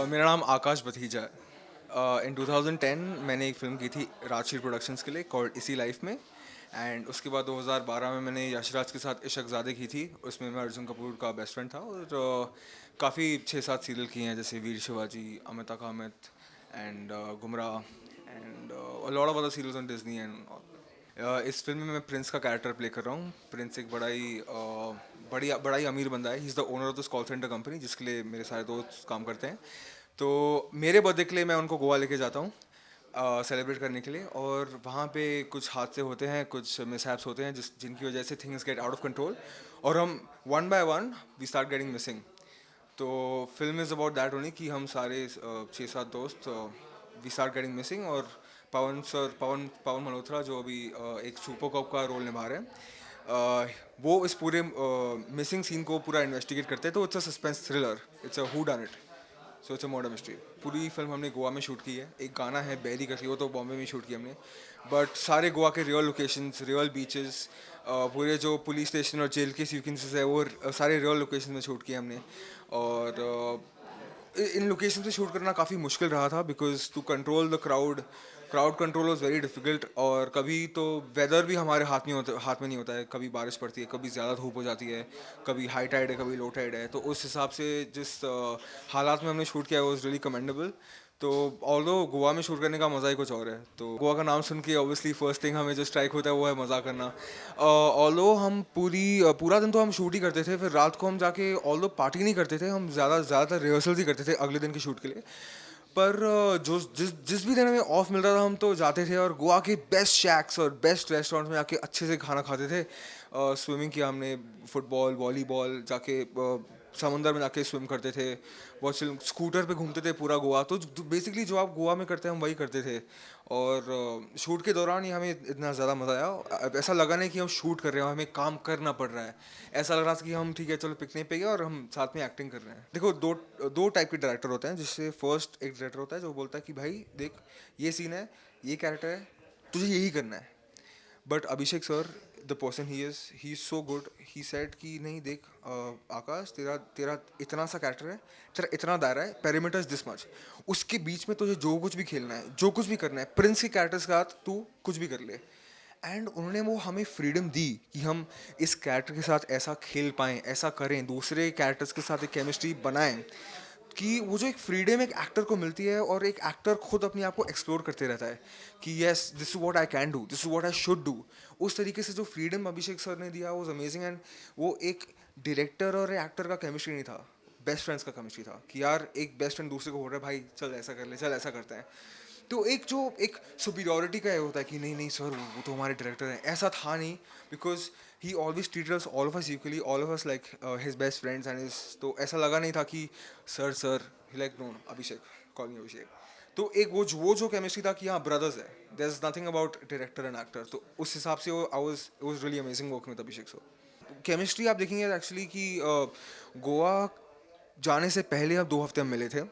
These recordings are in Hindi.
मेरा नाम आकाश भतीजा है। इन 2010 मैंने एक फ़िल्म की थी राजश्री प्रोडक्शंस के लिए कॉल्ड इसी लाइफ में। एंड उसके बाद 2012 में मैंने यशराज के साथ इशकज़ादे की थी। उसमें मैं अर्जुन कपूर का बेस्ट फ्रेंड था। और काफ़ी 6-7 सीरियल किए हैं, जैसे वीर Shivaji, Amita ka Amit and Gumrah and lot of other serials on Disney and इस फिल्म में मैं प्रिंस का कैरेक्टर प्ले कर रहा हूँ। प्रिंस एक बड़ा ही अमीर बंदा है। He is the owner of this call centre company, जिसके लिए मेरे सारे दोस्त काम करते हैं। तो मेरे बर्थडे के लिए मैं उनको गोवा लेके जाता हूँ सेलिब्रेट करने के लिए। और वहाँ पे कुछ हादसे होते हैं, कुछ मिसहैप्स होते हैं जिनकी वजह से things get out of control, और हम one by one we start getting missing. तो film is about that only कि हम सारे 6-7 दोस्त वी स्टार्ट गेटिंग मिसिंग। और पवन पवन मल्होत्रा जो अभी एक सुपर कप का रोल निभा रहे हैं, वो इस पूरे मिसिंग सीन को पूरा इन्वेस्टिगेट करते हैं। तो it's a suspense thriller, it's a who done it, so it's a murder mystery. पूरी फिल्म हमने गोवा में शूट की है। एक गाना है बैरी करके, वो तो बॉम्बे में शूट किया हमने। बट सारे गोवा के रियल लोकेशंस, रियल बीचेस, पूरे जो पुलिस स्टेशन और जेल के सीक्वेंसेस है, वो सारे रियल लोकेशन में शूट किए हमने। और इन लोकेशन पे शूट करना काफ़ी मुश्किल रहा था, because to control the crowd control was very difficult. और कभी तो वेदर भी हमारे हाथ में नहीं होता है। कभी बारिश पड़ती है, कभी ज़्यादा धूप हो जाती है, कभी हाई टाइड है, कभी लो टाइड है। तो उस हिसाब से जिस हालात में हमने शूट किया वॉज रियली कमेंडेबल। तो ऑल्दो गोवा में शूट करने का मज़ा ही कुछ और है। तो गोवा का नाम सुन के ऑब्वियसली फर्स्ट थिंग हमें जो स्ट्राइक होता है वो है मज़ा करना। ऑल्दो हम पूरा दिन तो हम शूट ही करते थे, फिर रात को हम जाके ऑल्दो पार्टी नहीं करते थे, हम ज़्यादातर रिहर्सल्स ही करते थे अगले दिन के शूट के लिए। पर जो जिस भी दिन हमें ऑफ मिलता था हम तो जाते थे और गोवा के बेस्ट शैक्स और बेस्ट रेस्टोरेंट्स में जाके अच्छे से खाना खाते थे। स्विमिंग किया हमने, फुटबॉल, वॉलीबॉल, जाके समंदर में जाके स्विम करते थे। बहुत से स्कूटर पे घूमते थे पूरा गोवा। तो बेसिकली जो आप गोवा में करते हैं हम वही करते थे। और शूट के दौरान ही हमें इतना ज़्यादा मज़ा आया। अब ऐसा लगा नहीं कि हम शूट कर रहे हैं, हमें काम करना पड़ रहा है। ऐसा लग रहा था कि हम ठीक है चलो पिकनिक पे गए और हम साथ में एक्टिंग कर रहे हैं। देखो, दो दो टाइप के डायरेक्टर होते हैं। जिससे फर्स्ट एक डायरेक्टर होता है जो बोलता है कि भाई देख, ये सीन है, ये कैरेक्टर है, तुझे यही करना है। But Abhishek sir, the person he is so good, he said कि नहीं देख आकाश, तेरा तेरा इतना सा कैरेक्टर है, तेरा इतना दायरा है, पेरीमीटर्स दिस मच, उसके बीच में तुझे जो कुछ भी खेलना है, जो कुछ भी करना है, प्रिंस के कैरेक्टर्स के साथ तू कुछ भी कर ले। एंड उन्होंने वो हमें फ्रीडम दी कि हम इस कैरेक्टर के साथ ऐसा खेल पाएँ, ऐसा करें, दूसरे कैरेक्टर्स के साथ एक केमिस्ट्री बनाएं। कि वो जो एक फ्रीडम एक एक्टर को मिलती है, और एक एक्टर खुद अपने आप को एक्सप्लोर करते रहता है कि yes this is what I can do, this is what I should do. उस तरीके से जो फ्रीडम अभिषेक सर ने दिया वो अमेजिंग। एंड वो एक डायरेक्टर और एक्टर का केमिस्ट्री नहीं था, बेस्ट फ्रेंड्स का केमिस्ट्री था कि यार एक बेस्ट फ्रेंड दूसरे को बोल रहा है भाई चल ऐसा कर ले, चल ऐसा करते हैं। तो एक जो एक सुपीरियॉरिटी का ये होता है कि नहीं नहीं सर वो तो हमारे डायरेक्टर हैं, ऐसा था नहीं। Because he always treated us all of us equally, all of us like his best friends and his. तो ऐसा लगा नहीं था कि सर सर, लाइक नो अभिषेक, कॉल मी अभिषेक। तो एक वो जो केमिस्ट्री था कि हाँ ब्रदर्स है, there is nothing about director and actor. तो उस हिसाब से वो I was really amazing working with Abhishek sir. Chemistry आप देखेंगे एक्चुअली कि गोवा जाने से पहले हम 2 हफ्ते हम मिले थे,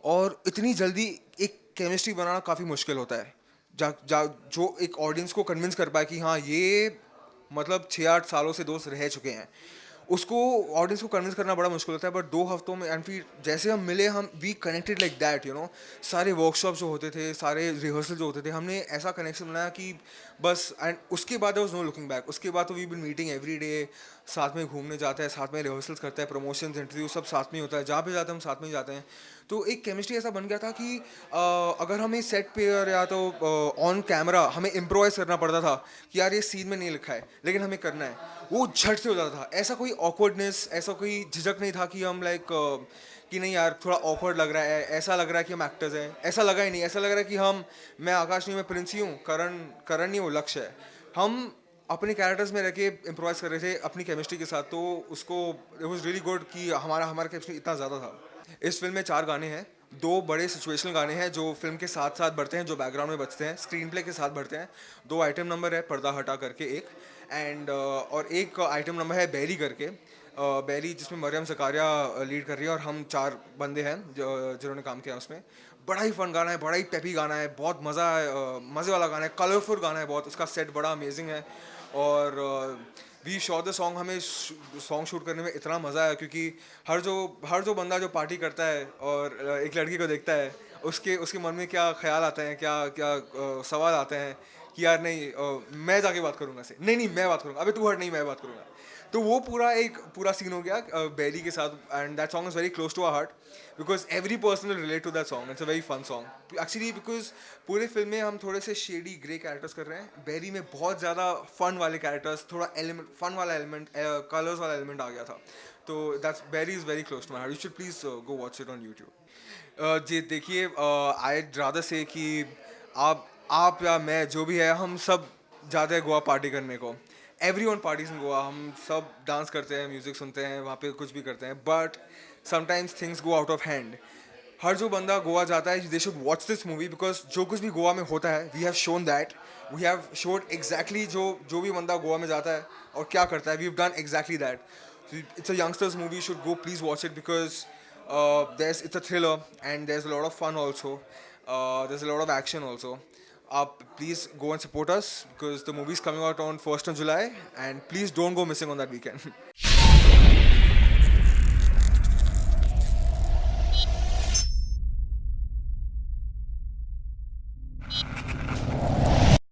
और इतनी जल्दी एक केमिस्ट्री बनाना काफ़ी मुश्किल होता है। जो एक ऑडियंस को कन्विंस कर पाए कि हाँ ये मतलब 6-8 सालों से दोस्त रह चुके हैं, उसको ऑडियंस को कन्विंस करना बड़ा मुश्किल होता है। बट 2 हफ्तों में एंड फिर जैसे हम मिले, हम we connected like that you know. सारे वर्कशॉप जो होते थे, सारे रिहर्सल जो होते थे, हमने ऐसा कनेक्शन बनाया कि बस। एंड उसके बाद वॉज नो लुकिंग बैक। उसके बाद तो we been meeting every day, साथ में घूमने जाते हैं, साथ में रिहर्सल्स करते हैं, प्रमोशंस, इंटरव्यू सब साथ में होता है, जहाँ पे जाते हैं हम साथ में ही जाते हैं। तो एक केमिस्ट्री ऐसा बन गया था कि अगर हमें सेट पे या तो ऑन कैमरा हमें इम्प्रोवाइज करना पड़ता था कि यार ये सीन में नहीं लिखा है लेकिन हमें करना है, वो झट से हो जाता था। ऐसा कोई ऑकवर्डनेस, ऐसा कोई झिझक नहीं था कि हम लाइक कि नहीं यार थोड़ा ऑकवर्ड लग रहा है, ऐसा लग रहा है कि हम एक्टर्स हैं। ऐसा लगा ही नहीं। ऐसा लग रहा है कि मैं आकाश नहीं, मैं प्रिंस ही हूँ, करण करण नहीं, वो लक्ष्य है। हम अपने कैरेक्टर्स में रह के इम्प्रोवाइज कर रहे थे अपनी केमिस्ट्री के साथ। तो उसको इट वॉज रियली गुड कि हमारा हमारा केमिस्ट्री इतना ज़्यादा था। इस फिल्म में 4 गाने हैं, 2 बड़े सिचुएशनल गाने हैं जो फिल्म के साथ साथ बढ़ते हैं, जो बैकग्राउंड में बजते हैं, स्क्रीन प्ले के साथ बढ़ते हैं। 2 आइटम नंबर है, पर्दा हटा करके एक, एंड और एक आइटम नंबर है बैरी करके, बैरी जिसमें मरियम ज़कारिया लीड कर रही है, और हम 4 बंदे हैं जिन्होंने काम किया उसमें। बड़ा ही फन गाना है, बड़ा ही पेपी गाना है, बहुत मज़ा है, मज़े वाला गाना है, कलरफुल गाना है बहुत, उसका सेट बड़ा अमेजिंग है। और वी शॉट द सॉन्ग, हमें सॉन्ग शूट करने में इतना मज़ा आया, क्योंकि हर जो बंदा जो पार्टी करता है और एक लड़की को देखता है, उसके उसके मन में क्या ख्याल आते हैं, क्या क्या सवाल आते हैं कि यार नहीं, मैं जाके बात करूँगा से, नहीं नहीं मैं बात करूँगा, अबे तू हट, नहीं मैं बात करूँगा। तो वो पूरा सीन हो गया बेली के साथ, and that song is very close to our heart, because every person will relate to that song. It's a very fun song actually, because पूरे फिल्म में हम थोड़े से शेडी ग्रे कैरेक्टर्स कर रहे हैं, बेरी में बहुत ज़्यादा फन वाले कैरेक्टर्स, थोड़ा एलिमेंट फन वाला एलिमेंट, कलर्स वाला एलिमेंट आ गया था। तो that's very is very close to my heart, you should please go watch it on YouTube. जी देखिए, आई रादर से कि आप या मैं, जो भी है, हम सब जाते हैं गोवा पार्टी करने को। Every one parties in Goa, हम सब डांस करते हैं, म्यूज़िक सुनते हैं, वहाँ पे कुछ भी करते हैं, but sometimes things go out of hand. हर जो बंदा गोवा जाता है, they should watch this movie, because जो कुछ भी गोवा में होता है, we have shown that, we have showed exactly जो भी बंदा गोवा में जाता है और क्या करता है, we have done exactly that. It's a youngsters movie, should go please watch it, because it's a thriller and there's a lot of fun also. There's a lot of action also. Please go and support us, because the movie is coming out on 1st of July, and please don't go missing on that weekend.